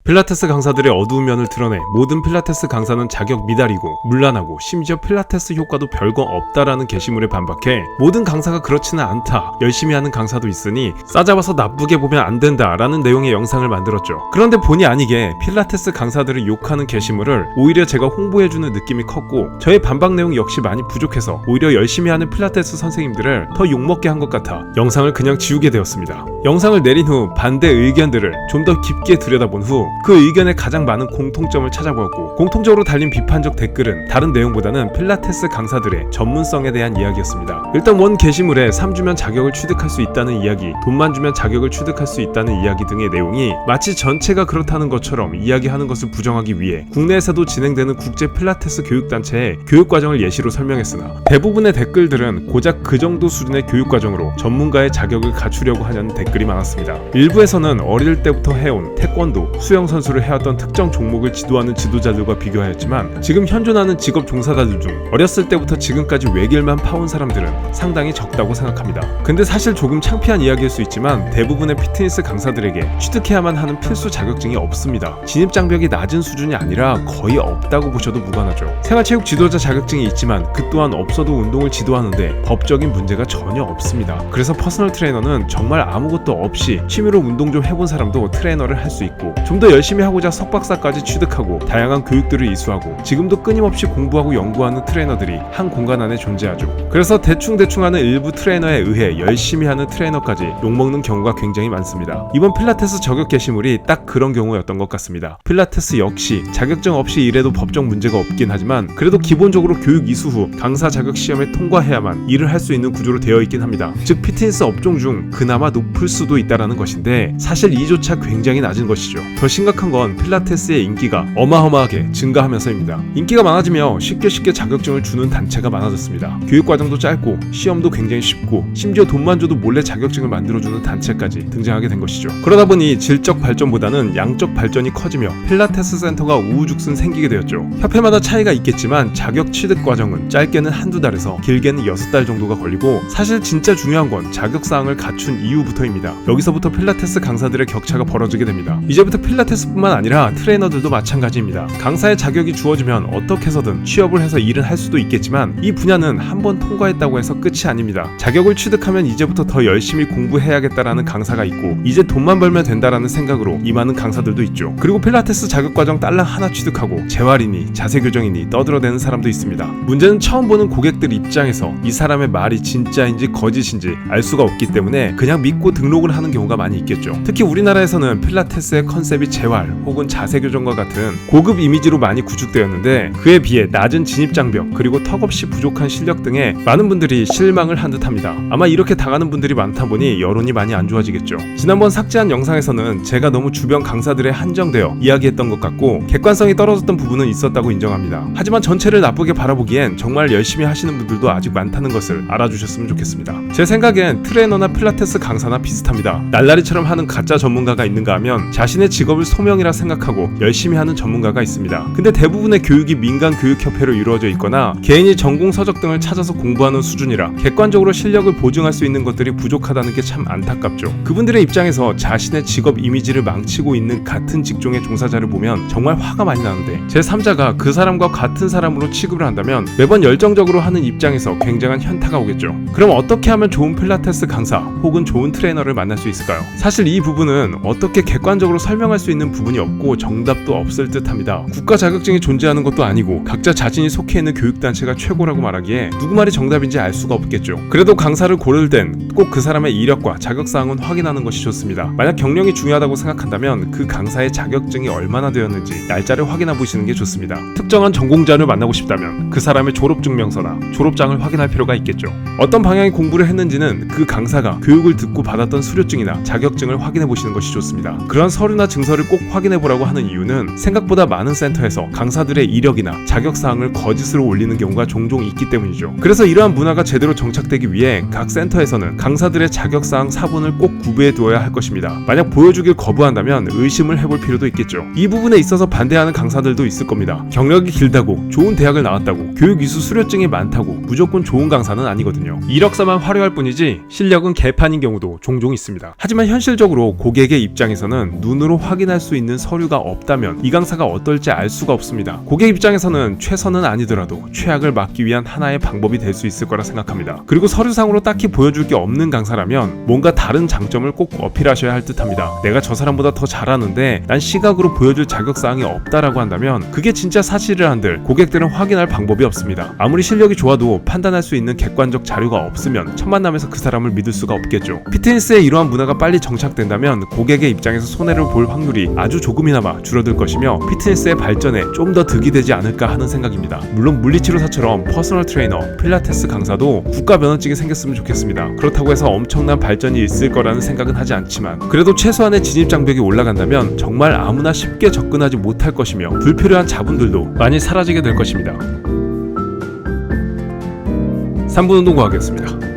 필라테스 강사들의 어두운 면을 드러내 모든 필라테스 강사는 자격 미달이고 문란하고 심지어 필라테스 효과도 별거 없다라는 게시물에 반박해 모든 강사가 그렇지는 않다, 열심히 하는 강사도 있으니 싸잡아서 나쁘게 보면 안 된다라는 내용의 영상을 만들었죠. 그런데 본의 아니게 필라테스 강사들을 욕하는 게시물을 오히려 제가 홍보해주는 느낌이 컸고 저의 반박 내용 역시 많이 부족해서 오히려 열심히 하는 필라테스 선생님들을 더 욕먹게 한 것 같아 영상을 그냥 지우게 되었습니다. 영상을 내린 후 반대 의견들을 좀 더 깊게 들여다본 후 그 의견에 가장 많은 공통점을 찾아보았고, 공통적으로 달린 비판적 댓글은 다른 내용보다는 필라테스 강사들의 전문성에 대한 이야기였습니다. 일단 원 게시물에 3주면 자격을 취득할 수 있다는 이야기, 돈만 주면 자격을 취득할 수 있다는 이야기 등의 내용이 마치 전체가 그렇다는 것처럼 이야기하는 것을 부정하기 위해 국내에서도 진행되는 국제 필라테스 교육단체의 교육과정을 예시로 설명했으나 대부분의 댓글들은 고작 그 정도 수준의 교육과정으로 전문가의 자격을 갖추려고 하냐는 댓글이 많았습니다. 일부에서는 어릴 때부터 해온 태권도, 수영 선수를 해왔던 특정 종목을 지도하는 지도자들과 비교하였지만 지금 현존하는 직업 종사자들 중 어렸을 때부터 지금까지 외길만 파온 사람들은 상당히 적다고 생각합니다. 근데 사실 조금 창피한 이야기일 수 있지만 대부분의 피트니스 강사들에게 취득해야만 하는 필수 자격증이 없습니다. 진입 장벽이 낮은 수준이 아니라 거의 없다고 보셔도 무관하죠. 생활체육 지도자 자격증이 있지만 그 또한 없어도 운동을 지도하는데 법적인 문제가 전혀 없습니다. 그래서 퍼스널 트레이너는 정말 아무것도 없이 취미로 운동 좀 해본 사람도 트레이너를 할 수 있고, 좀 더 열심히 하고자 석박사까지 취득하고 다양한 교육들을 이수하고 지금도 끊임없이 공부하고 연구하는 트레이너들이 한 공간 안에 존재하죠. 그래서 대충 하는 일부 트레이너에 의해 열심히 하는 트레이너까지 욕먹는 경우가 굉장히 많습니다. 이번 필라테스 저격 게시물이 딱 그런 경우였던 것 같습니다. 필라테스 역시 자격증 없이 일해도 법적 문제가 없긴 하지만 그래도 기본적으로 교육 이수 후 강사 자격 시험에 통과해야만 일을 할 수 있는 구조로 되어 있긴 합니다. 즉 피트니스 업종 중 그나마 높을 수도 있다라는 것인데 사실 이조차 굉장히 낮은 것이죠. 더 심각한 건 필라테스의 인기가 어마어마하게 증가하면서입니다. 인기가 많아지며 쉽게 자격증을 주는 단체가 많아졌습니다. 교육과정도 짧고 시험도 굉장히 쉽고 심지어 돈만 줘도 몰래 자격증을 만들어주는 단체까지 등장하게 된 것이죠. 그러다 보니 질적 발전보다는 양적 발전이 커지며 필라테스 센터가 우후죽순 생기게 되었죠. 협회마다 차이가 있겠지만 자격 취득 과정은 짧게는 한두 달에서 길게는 6달 정도가 걸리고, 사실 진짜 중요한 건 자격사항을 갖춘 이후부터입니다. 여기서부터 필라테스 강사들의 격차가 벌어지게 됩니다. 이제부터 필라테스뿐만 아니라 트레이너들도 마찬가지입니다. 강사의 자격이 주어지면 어떻게 해서든 취업을 해서 일은 할 수도 있겠지만 이 분야는 한번 통과했다고 해서 끝이 아닙니다. 자격을 취득하면 이제부터 더 열심히 공부해야겠다라는 강사가 있고, 이제 돈만 벌면 된다라는 생각으로 임하는 강사들도 있죠. 그리고 필라테스 자격과정 딸랑 하나 취득하고 재활이니 자세교정이니 떠들어대는 사람도 있습니다. 문제는 처음 보는 고객들 입장에서 이 사람의 말이 진짜인지 거짓인지 알 수가 없기 때문에 그냥 믿고 등록을 하는 경우가 많이 있겠죠. 특히 우리나라에서는 필라테스의 컨셉이 재활 혹은 자세교정과 같은 고급 이미지로 많이 구축되었는데 그에 비해 낮은 진입장벽 그리고 턱없이 부족한 실력 등에 많은 분들이 실망을 한 듯합니다. 아마 이렇게 당하는 분들이 많다 보니 여론이 많이 안 좋아지겠죠. 지난번 삭제한 영상에서는 제가 너무 주변 강사들에 한정되어 이야기했던 것 같고 객관성이 떨어졌던 부분은 있었다고 인정합니다. 하지만 전체를 나쁘게 바라보기엔 정말 열심히 하시는 분들도 아직 많다는 것을 알아주셨으면 좋겠습니다. 제 생각엔 트레이너나 필라테스 강사나 비슷합니다. 날라리처럼 하는 가짜 전문가가 있는가 하면 자신의 직업을 소명이라 생각하고 열심히 하는 전문가가 있습니다. 근데 대부분의 교육이 민간 교육협회로 이루어져 있거나 개인이 전공 서적 등을 찾아서 공부하는 수준이라 객관적으로 실력을 보증할 수 있는 것들이 부족하다는 게 참 안타깝죠. 그분들의 입장에서 자신의 직업 이미지를 망치고 있는 같은 직종의 종사자를 보면 정말 화가 많이 나는데 제3자가 그 사람과 같은 사람으로 취급을 한다면 매번 열정적으로 하는 입장에서 굉장한 현타가 오겠죠. 그럼 어떻게 하면 좋은 필라테스 강사 혹은 좋은 트레이너를 만날 수 있을까요? 사실 이 부분은 어떻게 객관적으로 설명할 수 있는 부분이 없고 정답도 없을 듯합니다. 국가 자격증이 존재하는 것도 아니고 각자 자신이 속해 있는 교육단체가 최고라고 말하기에 누구 말이 정답인지 알 수가 없겠죠. 그래도 강사를 고를 땐 꼭 그 사람의 이력과 자격사항은 확인하는 것이 좋습니다. 만약 경력이 중요하다고 생각한다면 그 강사의 자격증이 얼마나 되었는지 날짜를 확인해 보시는 게 좋습니다. 특정한 전공자를 만나고 싶다면 그 사람의 졸업증명서나 졸업장을 확인할 필요가 있겠죠. 어떤 방향의 공부를 했는지는 그 강사가 교육을 듣고 받았던 수료증이나 자격증을 확인해 보시는 것이 좋습니다. 그런 서류나 증서를 꼭 확인해보라고 하는 이유는 생각보다 많은 센터에서 강사들의 이력이나 자격사항을 거짓으로 올리는 경우가 종종 있기 때문이죠. 그래서 이러한 문화가 제대로 정착되기 위해 각 센터에서는 강사들의 자격사항 사본을 꼭 구비해 두어야 할 것입니다. 만약 보여주길 거부한다면 의심을 해볼 필요도 있겠죠. 이 부분에 있어서 반대하는 강사들도 있을 겁니다. 경력이 길다고, 좋은 대학을 나왔다고, 교육 이수 수료증이 많다고 무조건 좋은 강사는 아니거든요. 이력서만 화려할 뿐이지 실력은 개판인 경우도 종종 있습니다. 하지만 현실적으로 고객의 입장에서는 눈으로 확인할 수 있는 서류가 없다면 이 강사가 어떨지 알 수가 없습니다. 고객 입장에서는 최선은 아니더라도 최악을 막기 위한 하나의 방법이 될 수 있을 거라 생각합니다. 그리고 서류상으로 딱히 보여줄 게 없는 강사라면 뭔가 다른 장점을 꼭 어필하셔야 할 듯합니다. 내가 저 사람보다 더 잘하는데 난 시각으로 보여줄 자격사항이 없다라고 한다면 그게 진짜 사실을 한들 고객들은 확인할 방법이 없습니다. 아무리 실력이 좋아도 판단할 수 있는 객관적 자료가 없으면 첫 만남에서 그 사람을 믿을 수가 없겠죠. 피트니스의 이러한 문화가 빨리 정착된다면 고객의 입장에서 손해를 볼 확률이 아주 조금이나마 줄어들 것이며 피트니스의 발전에 좀 더 득이 되지 않을까 하는 생각입니다. 물론 물리치료사처럼 퍼스널 트레이너, 필라테스 강사도 국가 면허증이 생겼으면 좋겠습니다. 그렇다고 해서 엄청난 발전이 있을 거라는 생각은 하지 않지만 그래도 최소한의 진입 장벽이 올라간다면 정말 아무나 쉽게 접근하지 못할 것이며 불필요한 자본들도 많이 사라지게 될 것입니다. 3분 운동 과학이었습니다.